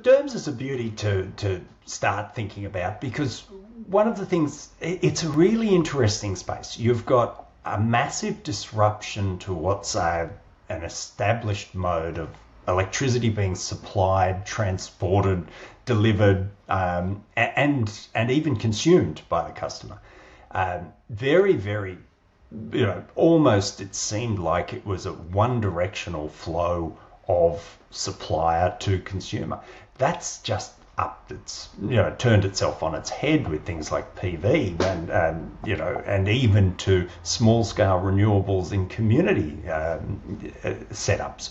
D.E.R.M.S is a beauty to start thinking about, because one of the things, it's a really interesting space. You've got a massive disruption to what's an established mode of electricity being supplied, transported, delivered, and even consumed by the customer. Very, very, almost it seemed like it was a one directional flow of supplier to consumer. That's just turned itself on its head with things like PV and even to small scale renewables in community setups.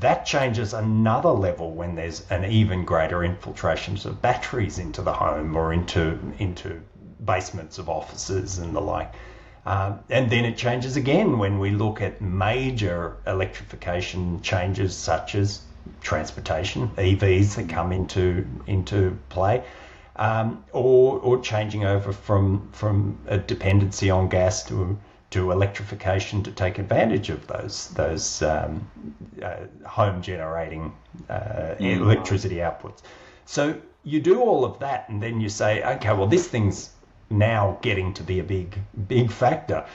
That changes another level when there's an even greater infiltration of batteries into the home or into basements of offices and the like. And then it changes again when we look at major electrification changes such as transportation, EVs that come into play, or changing over from a dependency on gas to electrification to take advantage of those home generating electricity outputs. So you do all of that, and then you say, okay, well, this thing's now getting to be a big factor.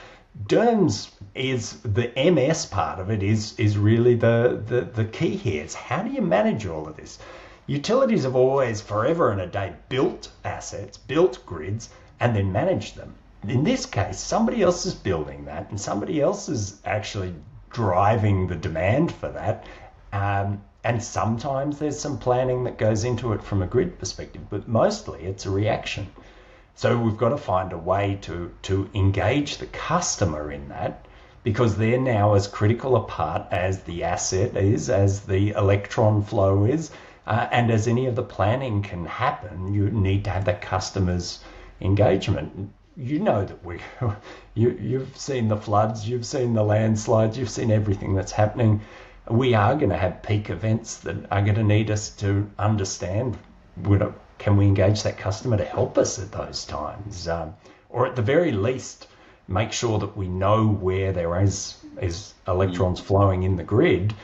D.E.R.M.S is the MS part of it is really the key here. It's how do you manage all of this? Utilities have always, forever and a day, built assets, built grids, and then managed them. In this case, somebody else is building that, and somebody else is actually driving the demand for that. And sometimes there's some planning that goes into it from a grid perspective, but mostly it's a reaction. So we've got to find a way to engage the customer in that, because they're now as critical a part as the asset is, as the electron flow is, and as any of the planning can happen. You need to have that customer's engagement. You know that you've seen the floods, you've seen the landslides, you've seen everything that's happening. We are going to have peak events that are going to need us to understand, can we engage that customer to help us at those times? Or at the very least, make sure that we know where there is electrons flowing in the grid,